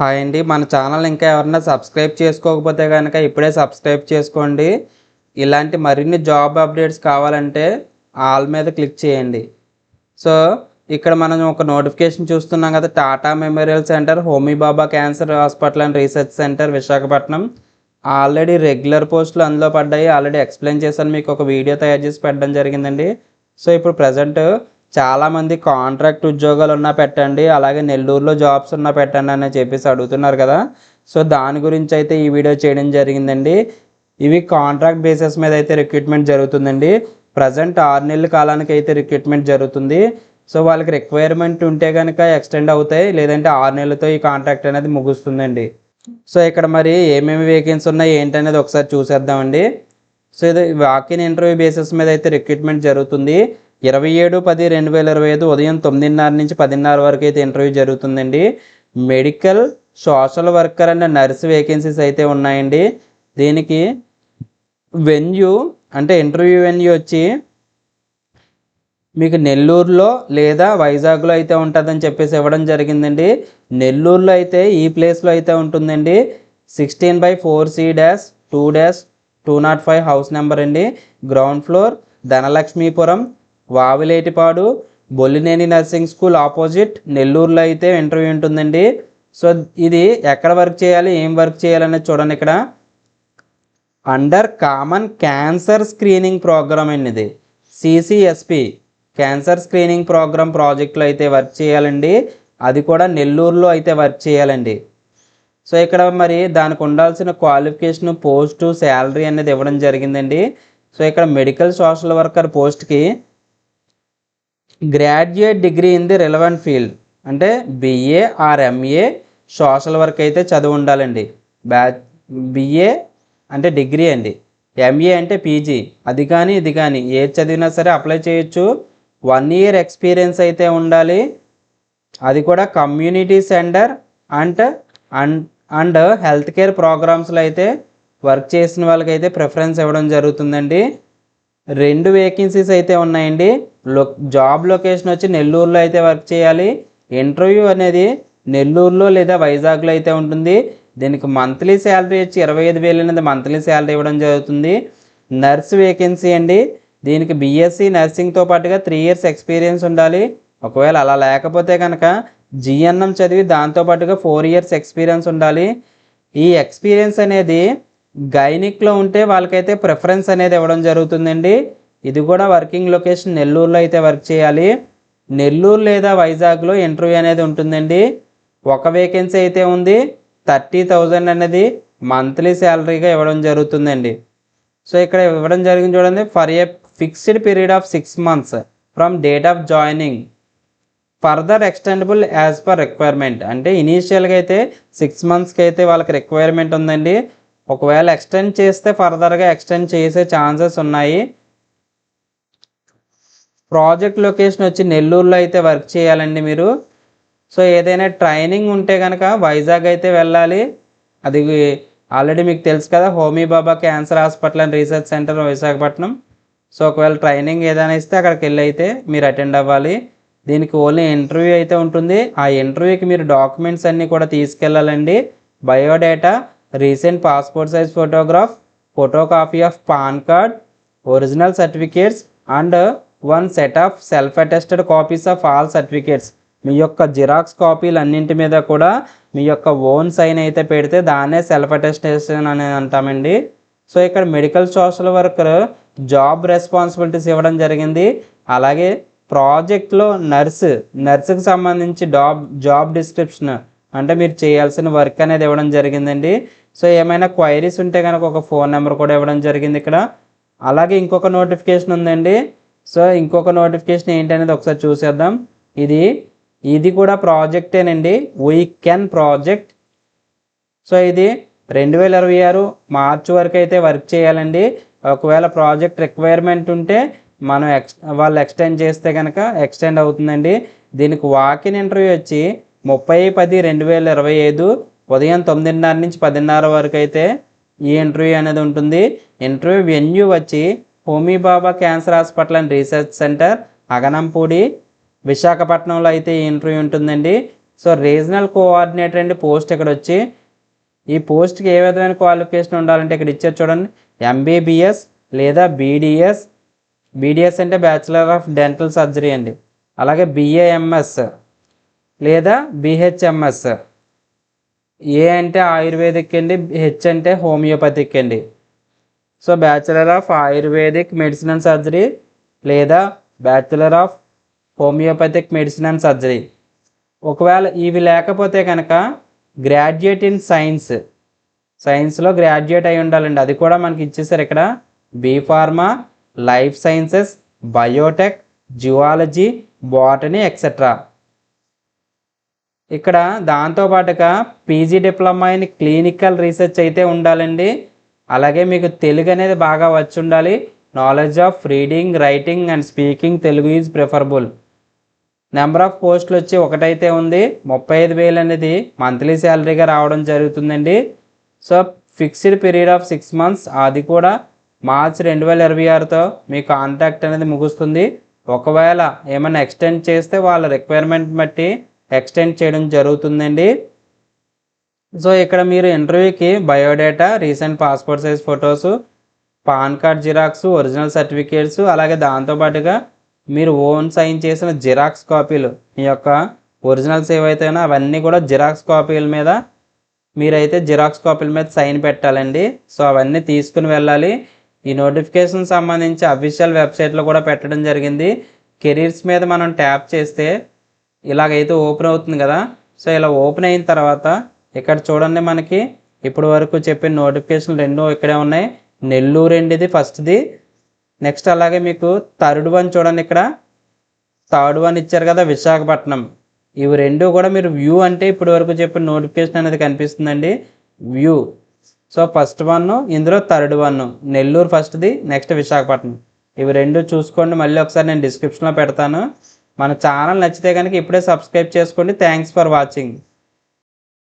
Hi అండి. మన channel ఇంకా ఎవరైనా సబ్స్క్రైబ్ చేసుకోకపోతే కనుక ఇప్పుడే సబ్స్క్రైబ్ చేసుకోండి. ఇలాంటి మరిన్ని జాబ్ అప్డేట్స్ కావాలంటే ఆల్ మీద క్లిక్ చేయండి. సో ఇక్కడ మనం ఒక నోటిఫికేషన్ చూస్తున్నాం కదా, Tata memorial centre, Homi Bhabha cancer hospital and research centre Visakhapatnam. Already regular పోస్టులు అందులో పడ్డాయి. ఆల్రెడీ ఎక్స్ప్లెయిన్ చేశాను, మీకు ఒక వీడియో తయారు చేసి పెట్టడం జరిగిందండి. సో ఇప్పుడు ప్రజెంట్ చాలామంది కాంట్రాక్ట్ ఉద్యోగాలు ఉన్నా పెట్టండి, అలాగే నెల్లూరులో జాబ్స్ ఉన్నా పెట్టండి అని చెప్పేసి అడుగుతున్నారు కదా. సో దాని గురించి అయితే ఈ వీడియో చేయడం జరిగిందండి. ఇవి కాంట్రాక్ట్ బేసిస్ మీద అయితే రిక్రూట్మెంట్ జరుగుతుందండి. ప్రజెంట్ 6 నెలల కాలానికి అయితే రిక్రూట్మెంట్ జరుగుతుంది. సో వాళ్ళకి రిక్వైర్మెంట్ ఉంటే కనుక ఎక్స్టెండ్ అవుతాయి, లేదంటే 6 నెలలతో ఈ కాంట్రాక్ట్ అనేది ముగుస్తుందండి. సో ఇక్కడ మరి ఏమేమి వేకెన్సీ ఉన్నాయి ఏంటనేది ఒకసారి చూసేద్దామండి. సో ఇది వాకిన్ ఇంటర్వ్యూ బేసిస్ మీద అయితే రిక్రూట్మెంట్ జరుగుతుంది. 27/10/2025 ఉదయం 9:30 నుంచి 10:30 వరకు అయితే ఇంటర్వ్యూ జరుగుతుందండి. Medical, social worker and nurse vacancies అయితే ఉన్నాయండి. దీనికి వెన్యూ అంటే ఇంటర్వ్యూ వెన్యూ వచ్చి మీకు నెల్లూరులో లేదా వైజాగ్లో అయితే ఉంటుందని చెప్పేసి ఇవ్వడం జరిగిందండి. నెల్లూరులో అయితే ఈ ప్లేస్లో అయితే ఉంటుందండి. 16/4C-2-205 హౌస్ నెంబర్ అండి. Ground floor, Dhanalakshmipuram, Vavilatipadu, Bollineni nursing school opposite నెల్లూరులో అయితే ఇంటర్వ్యూ ఉంటుందండి. సో ఇది ఎక్కడ వర్క్ చేయాలి, ఏం వర్క్ చేయాలనేది చూడండి. ఇక్కడ under common cancer screening programme అండి. ఇది CCSP క్యాన్సర్ స్క్రీనింగ్ ప్రోగ్రామ్ ప్రాజెక్టులో అయితే వర్క్ చేయాలండి. అది కూడా నెల్లూరులో అయితే వర్క్ చేయాలండి. సో ఇక్కడ మరి దానికి ఉండాల్సిన క్వాలిఫికేషన్, పోస్టు, శాలరీ అనేది ఇవ్వడం జరిగిందండి. సో ఇక్కడ మెడికల్ సోషల్ వర్కర్ పోస్ట్కి graduate degree in the relevant field అంటే BA or MA social work అయితే చదువు ఉండాలండి. BA అంటే డిగ్రీ అండి, MA అంటే PG. అది కానీ ఇది కానీ ఏది చదివినా సరే అప్లై చేయొచ్చు. 1 year ఎక్స్పీరియన్స్ అయితే ఉండాలి. అది కూడా community centre and health care ప్రోగ్రామ్స్లో అయితే వర్క్ చేసిన వాళ్ళకైతే ప్రిఫరెన్స్ ఇవ్వడం జరుగుతుందండి. 2 వేకెన్సీస్ అయితే ఉన్నాయండి. జాబ్ లొకేషన్ వచ్చి నెల్లూరులో అయితే వర్క్ చేయాలి. ఇంటర్వ్యూ అనేది నెల్లూరులో లేదా వైజాగ్లో అయితే ఉంటుంది. దీనికి మంత్లీ శాలరీ వచ్చి 25,000 అనేది మంత్లీ శాలరీ ఇవ్వడం జరుగుతుంది. నర్స్ వేకెన్సీ అండి. దీనికి BSc నర్సింగ్తో పాటుగా 3 years ఎక్స్పీరియన్స్ ఉండాలి. ఒకవేళ అలా లేకపోతే కనుక GNM చదివి దాంతోపాటుగా 4 years ఎక్స్పీరియన్స్ ఉండాలి. ఈ ఎక్స్పీరియన్స్ అనేది గైనిక్లో ఉంటే వాళ్ళకైతే ప్రిఫరెన్స్ అనేది ఇవ్వడం జరుగుతుందండి. ఇది కూడా వర్కింగ్ లొకేషన్ నెల్లూరులో అయితే వర్క్ చేయాలి. నెల్లూరు లేదా వైజాగ్లో ఇంటర్వ్యూ అనేది ఉంటుందండి. ఒక వేకెన్సీ అయితే ఉంది. 30,000 అనేది మంత్లీ శాలరీగా ఇవ్వడం జరుగుతుందండి. సో ఇక్కడ ఇవ్వడం జరిగింది చూడండి, for a fixed period of 6 months from date of joining, further extendable as per requirement. అంటే ఇనీషియల్గా అయితే 6 monthsకి అయితే వాళ్ళకి రిక్వైర్మెంట్ ఉందండి. ఒకవేళ ఎక్స్టెండ్ చేస్తే ఫర్దర్గా ఎక్స్టెండ్ చేసే ఛాన్సెస్ ఉన్నాయి. ప్రాజెక్ట్ లొకేషన్ వచ్చి నెల్లూరులో అయితే వర్క్ చేయాలండి మీరు. సో ఏదైనా ట్రైనింగ్ ఉంటే కనుక వైజాగ్ అయితే వెళ్ళాలి. అది ఆల్రెడీ మీకు తెలుసు కదా, Homi Bhabha cancer hospital and research centre Visakhapatnam. So ఒకవేళ ట్రైనింగ్ ఏదైనా ఇస్తే అక్కడికి వెళ్ళి అయితే మీరు అటెండ్ అవ్వాలి. దీనికి ఓన్లీ ఇంటర్వ్యూ అయితే ఉంటుంది. ఆ ఇంటర్వ్యూకి మీరు డాక్యుమెంట్స్ అన్నీ కూడా తీసుకెళ్ళాలండి. Biodata, recent passport size photograph, photocopy of PAN card, original certificates and 1 set of self attested copies of all certificates. మీ యొక్క జిరాక్స్ కాపీలు అన్నింటి మీద కూడా మీ యొక్క ఓన్ సైన్ అయితే పెడితే దాన్నే సెల్ఫ్ అటెస్టేషన్ అనేది అంటామండి. సో ఇక్కడ medical social worker job responsibilities ఇవ్వడం జరిగింది. అలాగే ప్రాజెక్ట్లో నర్సుకి సంబంధించి జాబ్ డిస్క్రిప్షన్ అంటే మీరు చేయాల్సిన వర్క్ అనేది ఇవ్వడం జరిగిందండి. సో ఏమైనా క్వైరీస్ ఉంటే కనుక ఒక ఫోన్ నెంబర్ కూడా ఇవ్వడం జరిగింది ఇక్కడ. అలాగే ఇంకొక నోటిఫికేషన్ ఉందండి. సో ఇంకొక నోటిఫికేషన్ ఏంటనేది ఒకసారి చూసేద్దాం. ఇది కూడా ప్రాజెక్టేనండి, వీకెండ్ ప్రాజెక్ట్. సో ఇది 2026 మార్చి వరకు అయితే వర్క్ చేయాలండి. ఒకవేళ ప్రాజెక్ట్ రిక్వైర్మెంట్ ఉంటే మనం వాళ్ళు ఎక్స్టెండ్ చేస్తే కనుక ఎక్స్టెండ్ అవుతుందండి. దీనికి వాకిన్ ఇంటర్వ్యూ వచ్చి 30/10/2025 ఉదయం 9:30 నుంచి 10:30 వరకు అయితే ఈ ఇంటర్వ్యూ అనేది ఉంటుంది. ఇంటర్వ్యూ వెన్యూ వచ్చి Homi Bhabha cancer hospital and research centre, Aganampudi, విశాఖపట్నంలో అయితే ఈ ఇంటర్వ్యూ ఉంటుందండి. సో రీజనల్ కోఆర్డినేటర్ అండి పోస్ట్ ఇక్కడ వచ్చి, ఈ పోస్ట్కి ఏ విధమైన క్వాలిఫికేషన్ ఉండాలంటే ఇక్కడ ఇచ్చారు చూడండి, ఎంబీబీఎస్ లేదా బీడీఎస్. బీడీఎస్ అంటే బ్యాచిలర్ ఆఫ్ డెంటల్ సర్జరీ అండి. అలాగే బిఏఎంఎస్ లేదా బిహెచ్ఎంఎస్. ఏ అంటే ఆయుర్వేదిక్ అండి, హెచ్ అంటే హోమియోపతిక్ అండి. So bachelor of ayurvedic medicine and surgery లేదా bachelor of homeopathic medicine and surgery. ఒకవేళ ఇవి లేకపోతే కనుక గ్రాడ్యుయేట్ ఇన్ సైన్స్, సైన్స్లో గ్రాడ్యుయేట్ అయి ఉండాలండి. అది కూడా మనకి ఇచ్చేసారు ఇక్కడ, B pharma, life sciences, biotech, geology, botany etcetera. ఇక్కడ దాంతోపాటుగా PG diploma in clinical research అయితే ఉండాలండి. అలాగే మీకు తెలుగు అనేది బాగా వచ్చి ఉండాలి. Knowledge of reading, writing and speaking Telugu is preferable. Number of పోస్టులు వచ్చి ఒకటైతే ఉంది. 35,000 అనేది మంత్లీ శాలరీగా రావడం జరుగుతుందండి. So fixed period of 6 months, అది కూడా మార్చ్ 2026తో మీ కాంట్రాక్ట్ అనేది ముగుస్తుంది. ఒకవేళ ఏమైనా ఎక్స్టెండ్ చేస్తే వాళ్ళ రిక్వైర్మెంట్ బట్టి ఎక్స్టెండ్ చేయడం జరుగుతుందండి. సో ఇక్కడ మీరు ఇంటర్వ్యూకి biodata, recent passport size photos, pan card xerox, original certificates, అలాగే దాంతోపాటుగా మీరు ఓన్ సైన్ చేసిన జిరాక్స్ కాపీలు, మీ యొక్క ఒరిజినల్స్ ఏవైతేనో అవన్నీ కూడా జిరాక్స్ కాపీల మీద మీరైతే జిరాక్స్ కాపీల మీద సైన్ పెట్టాలండి. సో అవన్నీ తీసుకుని వెళ్ళాలి. ఈ నోటిఫికేషన్ సంబంధించి అఫీషియల్ వెబ్సైట్లో కూడా పెట్టడం జరిగింది. కెరీర్స్ మీద మనం ట్యాప్ చేస్తే ఇలాగైతే ఓపెన్ అవుతుంది కదా. సో ఇలా ఓపెన్ అయిన తర్వాత ఇక్కడ చూడండి, మనకి ఇప్పుడు వరకు చెప్పిన నోటిఫికేషన్ 2 ఇక్కడే ఉన్నాయి. నెల్లూరు అండి ఇది ఫస్ట్ది. నెక్స్ట్ అలాగే మీకు థర్డ్ వన్ చూడండి, ఇక్కడ థర్డ్ వన్ ఇచ్చారు కదా, విశాఖపట్నం. ఇవి 2 కూడా మీరు వ్యూ అంటే ఇప్పుడు వరకు చెప్పిన నోటిఫికేషన్ అనేది కనిపిస్తుందండి, వ్యూ. సో ఫస్ట్ వన్, ఇందులో థర్డ్ వన్, నెల్లూరు ఫస్ట్ది, నెక్స్ట్ విశాఖపట్నం. ఇవి 2 చూసుకోండి. మళ్ళీ ఒకసారి నేను డిస్క్రిప్షన్లో పెడతాను. మన ఛానల్ నచ్చితే కనుక ఇప్పుడే సబ్స్క్రైబ్ చేసుకోండి. Thanks for watching.